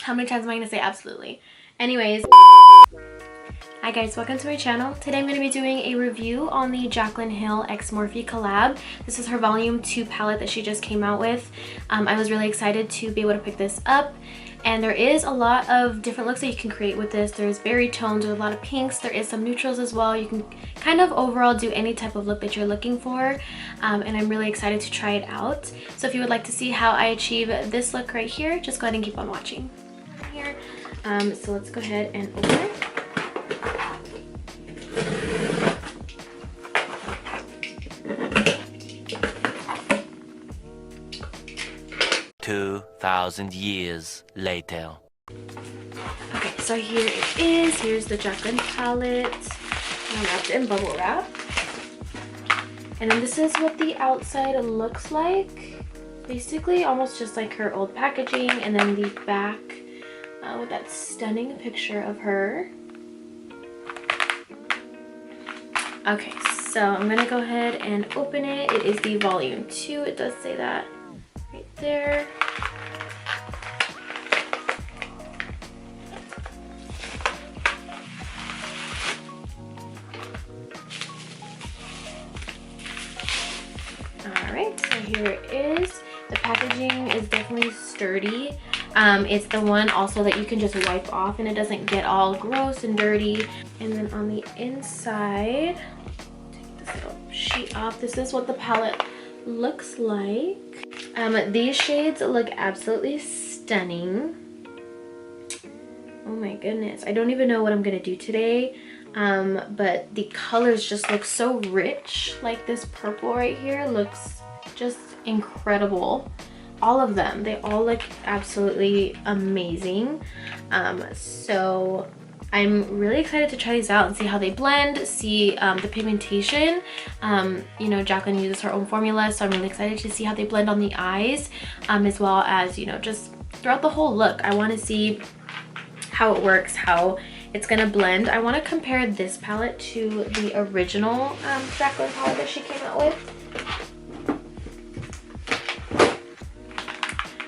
How many times am I gonna say absolutely? Anyways, hi guys, welcome to my channel. Today I'm going to be doing a review on the Jaclyn Hill x Morphe collab. This is her volume 2 palette that she just came out with. I was really excited to be able to pick this up. And there is a lot of different looks that you can create with this. There's berry tones, there's a lot of pinks, there is some neutrals as well. You can kind of overall do any type of look that you're looking for. And I'm really excited to try it out. So if you would like to see how I achieve this look right here, just go ahead and keep on watching. Here. So let's go ahead and open it. Years later. Okay, so here it is. Here's the Jaclyn palette. Wrapped in bubble wrap. And then this is what the outside looks like. Basically almost just like her old packaging, and then the back with that stunning picture of her. Okay, so I'm gonna go ahead and open it. It is the volume 2. It does say that right there. Alright, so here it is. The packaging is definitely sturdy. It's the one also that you can just wipe off and it doesn't get all gross and dirty. And then on the inside, take this little sheet off. This is what the palette looks like. These shades look absolutely stunning. Oh my goodness. I don't even know what I'm gonna do today. But the colors just look so rich. Like this purple right here looks just incredible. All of them, they all look absolutely amazing. So I'm really excited to try these out and see how they blend, see the pigmentation. You know, Jaclyn uses her own formula, so I'm really excited to see how they blend on the eyes, as well as, you know, just throughout the whole look. I want to see how it works, how it's gonna blend. I want to compare this palette to the original Jaclyn palette that she came out with.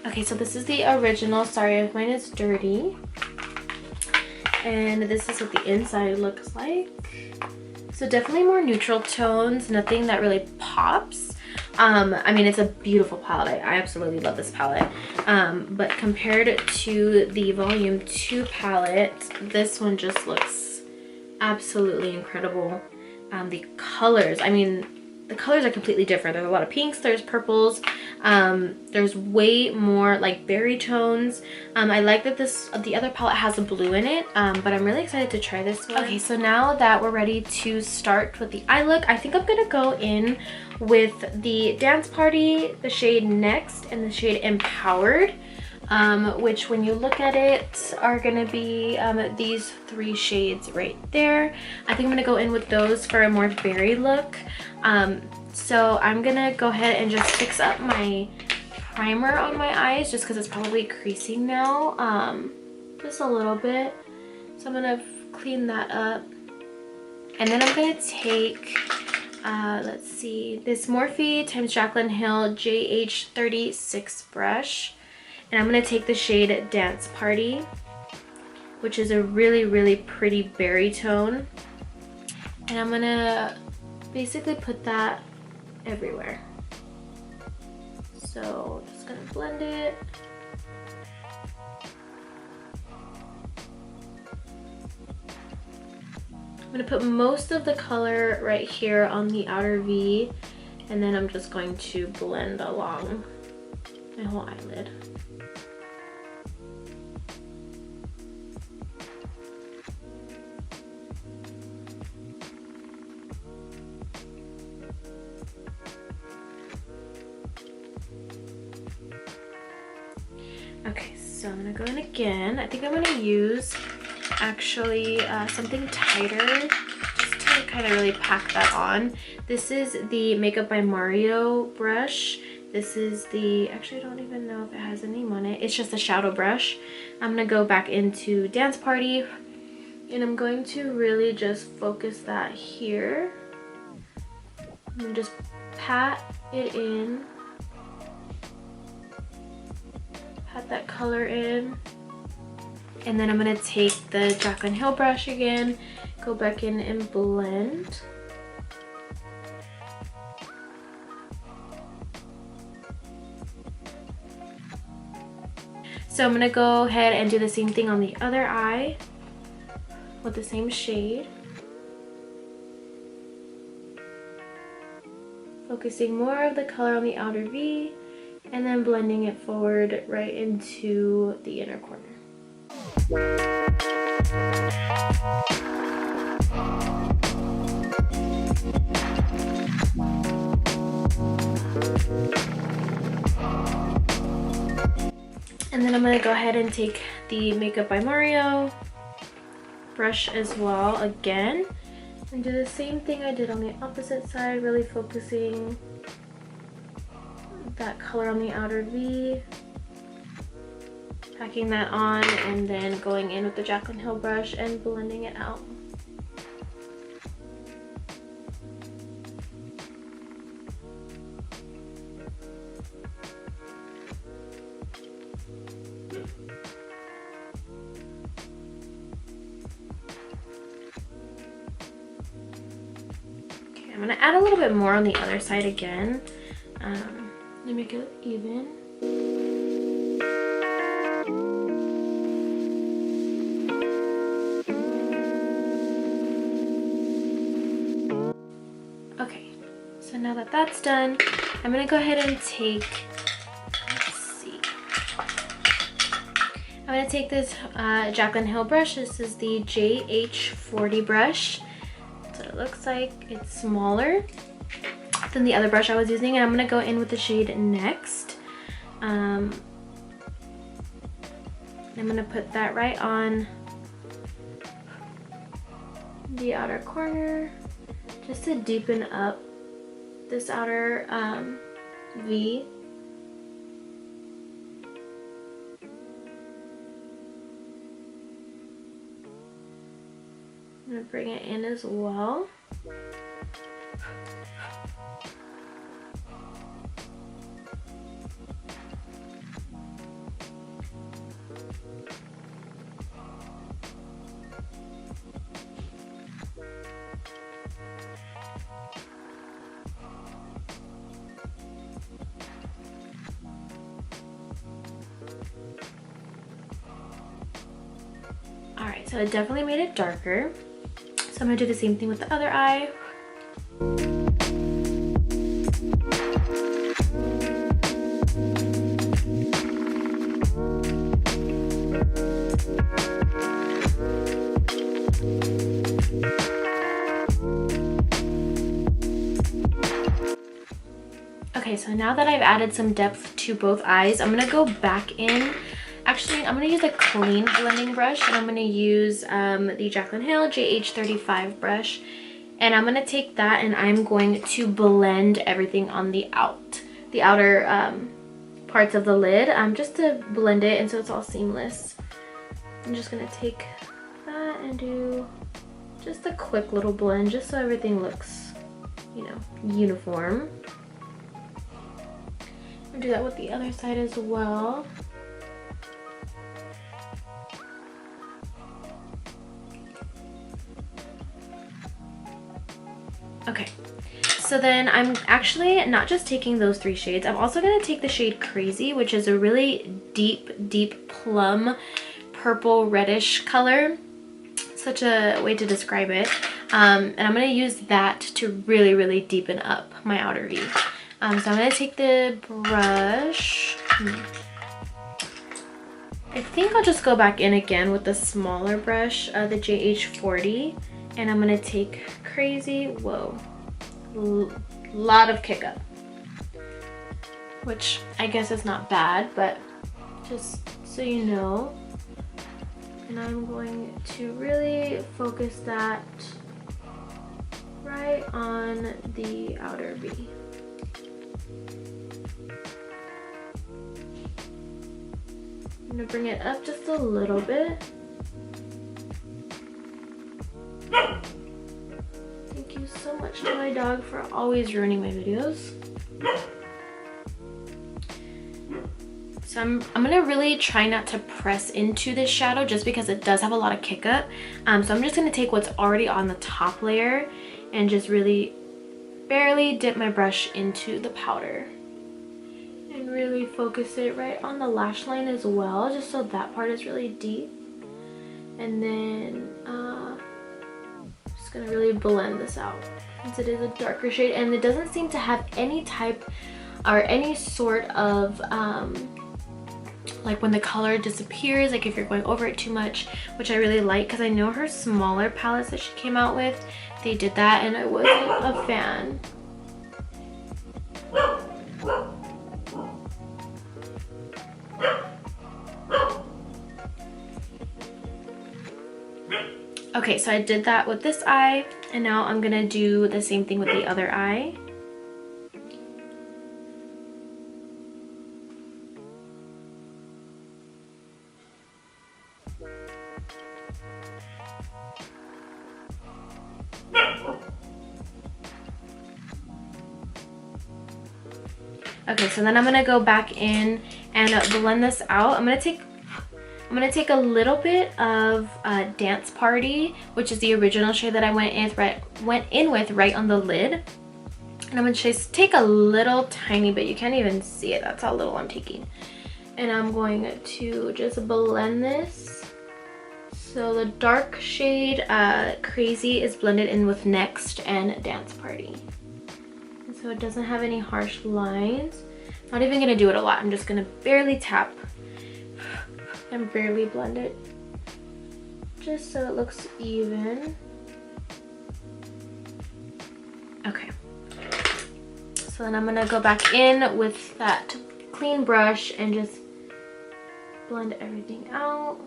Okay, so this is the original. Sorry if mine is dirty. And this is what the inside looks like. So definitely more neutral tones, nothing that really pops. I mean, it's a beautiful palette. I absolutely love this palette. But compared to the volume 2 palette, this one just looks absolutely incredible. The colors, I mean, the colors are completely different. There's a lot of pinks, there's purples, there's way more like berry tones. I like that the other palette has a blue in it, but I'm really excited to try this one. Okay, so now that we're ready to start with the eye look, I think I'm gonna go in with the Dance Party, the shade Next, and the shade Empowered, which when you look at it are gonna be these 3 shades right there. I think I'm gonna go in with those for a more berry look. So I'm gonna go ahead and just fix up my primer on my eyes just because it's probably creasing now, just a little bit. So I'm gonna clean that up, and then I'm gonna take let's see, this Morphe times Jaclyn Hill JH36 brush, and I'm gonna take the shade Dance Party, which is a really pretty berry tone, and I'm gonna basically put that everywhere. So just gonna blend it. I'm gonna put most of the color right here on the outer V, and then I'm just going to blend along my whole eyelid. Okay, so I'm gonna go in again. I think I'm gonna use actually something tighter just to kind of really pack that on. This is the Makeup by Mario brush. This is the, actually I don't even know if it has a name on it. It's just a shadow brush. I'm gonna go back into Dance Party, and I'm going to really just focus that here. And just pat it in. Pat that color in. And then I'm gonna take the Jaclyn Hill brush again, go back in and blend. So I'm gonna go ahead and do the same thing on the other eye with the same shade. Focusing more of the color on the outer V and then blending it forward right into the inner corner. And then I'm going to go ahead and take the Makeup by Mario brush as well again and do the same thing I did on the opposite side, really focusing that color on the outer V, packing that on, and then going in with the Jaclyn Hill brush and blending it out. I'm gonna add a little bit more on the other side again to make it even. Okay, so now that that's done, I'm gonna go ahead and take, let's see, I'm gonna take this Jaclyn Hill brush. This is the JH40 brush. It looks like it's smaller than the other brush I was using, and I'm gonna go in with the shade Next. I'm gonna put that right on the outer corner just to deepen up this outer V. I'm gonna bring it in as well. Alright, so it definitely made it darker. So I'm gonna do the same thing with the other eye. Okay, so now that I've added some depth to both eyes, I'm gonna go back in. Actually, I'm going to use a clean blending brush, and I'm going to use the Jaclyn Hill JH35 brush. And I'm going to take that and I'm going to blend everything on the outer parts of the lid, just to blend it and so it's all seamless. I'm just going to take that and do just a quick little blend just so everything looks, you know, uniform. I'll do that with the other side as well. Okay, so then I'm actually not just taking those three shades. I'm also going to take the shade Crazy, which is a really deep plum purple reddish color. Such a way to describe it. And I'm going to use that to really deepen up my outer V. So I'm going to take the brush. I think I'll just go back in again with the smaller brush, the JH40. And I'm gonna take Crazy, whoa, lot of kick up, which I guess is not bad, but just so you know. And I'm going to really focus that right on the outer V. I'm gonna bring it up just a little bit. Thank you so much to my dog for always ruining my videos. So I'm gonna really try not to press into this shadow just because it does have a lot of kick up. So I'm just gonna take what's already on the top layer and just really barely dip my brush into the powder. And really focus it right on the lash line as well, just so that part is really deep. And then just gonna really blend this out since it is a darker shade, and it doesn't seem to have any type or any sort of like when the color disappears, like if you're going over it too much, which I really like because I know her smaller palettes that she came out with, they did that and I wasn't a fan. Okay, so I did that with this eye, and now I'm gonna do the same thing with the other eye. Okay, so then I'm gonna go back in and blend this out. I'm gonna take a little bit of Dance Party, which is the original shade that I went in with right on the lid. And I'm gonna just take a little tiny bit. You can't even see it. That's how little I'm taking. And I'm going to just blend this. So the dark shade Crazy is blended in with Next and Dance Party. So it doesn't have any harsh lines. Not even gonna do it a lot. I'm just gonna barely tap and barely blend it, just so it looks even. Okay. So then I'm gonna go back in with that clean brush and just blend everything out.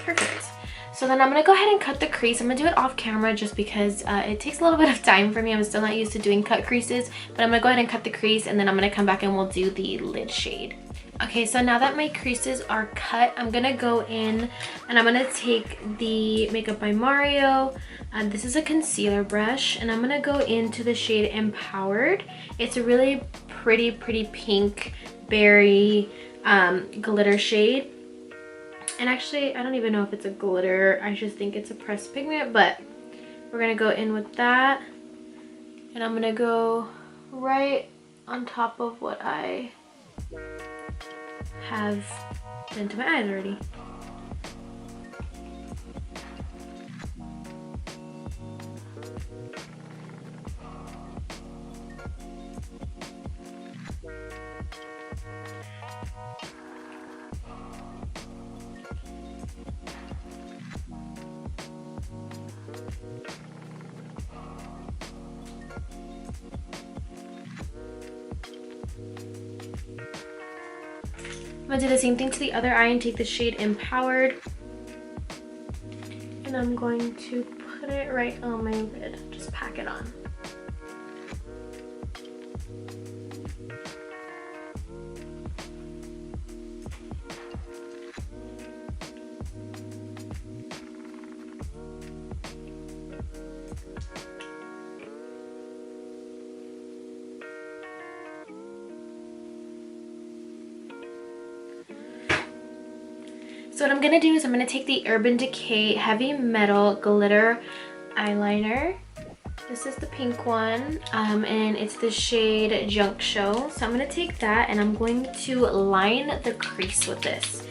Perfect. So then I'm gonna go ahead and cut the crease. I'm gonna do it off camera just because it takes a little bit of time for me. I'm still not used to doing cut creases, but I'm gonna go ahead and cut the crease, and then I'm gonna come back and we'll do the lid shade. Okay, so now that my creases are cut, I'm gonna go in and I'm gonna take the Makeup by Mario. This is a concealer brush, and I'm gonna go into the shade Empowered. It's a really pretty pink berry glitter shade. And actually, I don't even know if it's a glitter. I just think it's a pressed pigment, but we're gonna go in with that. And I'm gonna go right on top of what I have done to my eyes already. I'm gonna do the same thing to the other eye and take the shade Empowered. And I'm going to put it right on my lid. Just pack it on. So what I'm gonna do is I'm gonna take the Urban Decay Heavy Metal Glitter Eyeliner. This is the pink one, and it's the shade Junkshow. So I'm gonna take that and I'm going to line the crease with this.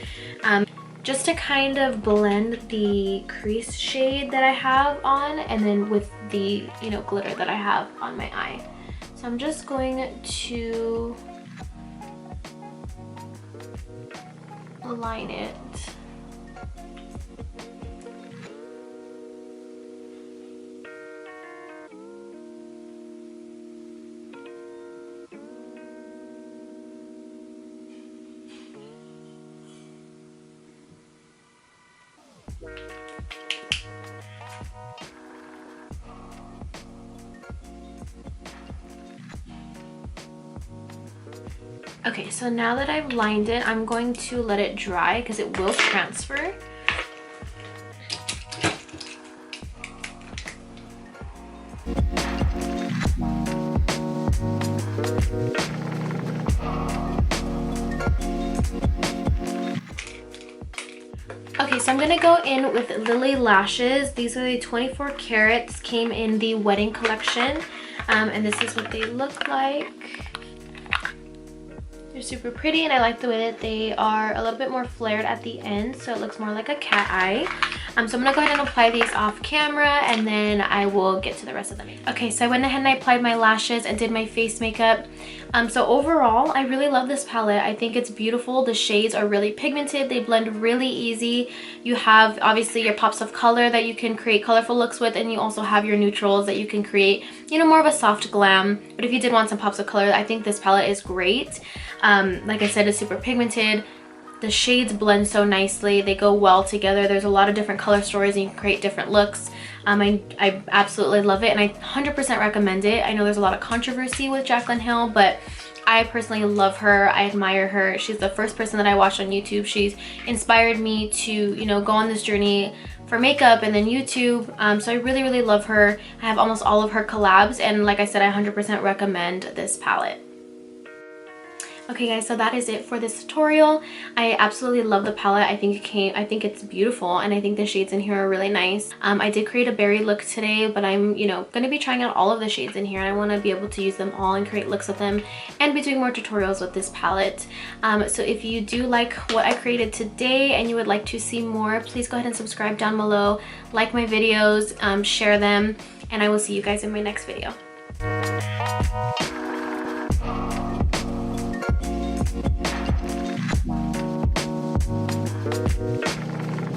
Just to kind of blend the crease shade that I have on, and then with the, you know, glitter that I have on my eye. So I'm just going to line it. Okay, so now that I've lined it, I'm going to let it dry because it will transfer. Okay, so I'm gonna go in with Lilly Lashes. These are the 24 carats, came in the wedding collection. And this is what they look like. They're super pretty, and I like the way that they are a little bit more flared at the end, so it looks more like a cat eye. So I'm gonna go ahead and apply these off camera, and then I will get to the rest of the makeup. Okay, so I went ahead and I applied my lashes and did my face makeup. So overall, I really love this palette. I think it's beautiful. The shades are really pigmented. They blend really easy. You have obviously your pops of color that you can create colorful looks with, and you also have your neutrals that you can create, you know, more of a soft glam. But if you did want some pops of color, I think this palette is great. Like I said, it's super pigmented. The shades blend so nicely. They go well together. There's a lot of different color stories and you can create different looks. I absolutely love it, and I 100% recommend it. I know there's a lot of controversy with Jaclyn Hill, but I personally love her. I admire her. She's the first person that I watched on YouTube. She's inspired me to, you know, go on this journey for makeup and then YouTube. So I really, really love her. I have almost all of her collabs, and like I said, I 100% recommend this palette. Okay guys, so that is it for this tutorial. I absolutely love the palette. I think it's beautiful, and I think the shades in here are really nice. I did create a berry look today, but I'm, you know, going to be trying out all of the shades in here, and I want to be able to use them all and create looks with them and be doing more tutorials with this palette. So if you do like what I created today and you would like to see more, please go ahead and subscribe down below, like my videos, share them, and I will see you guys in my next video.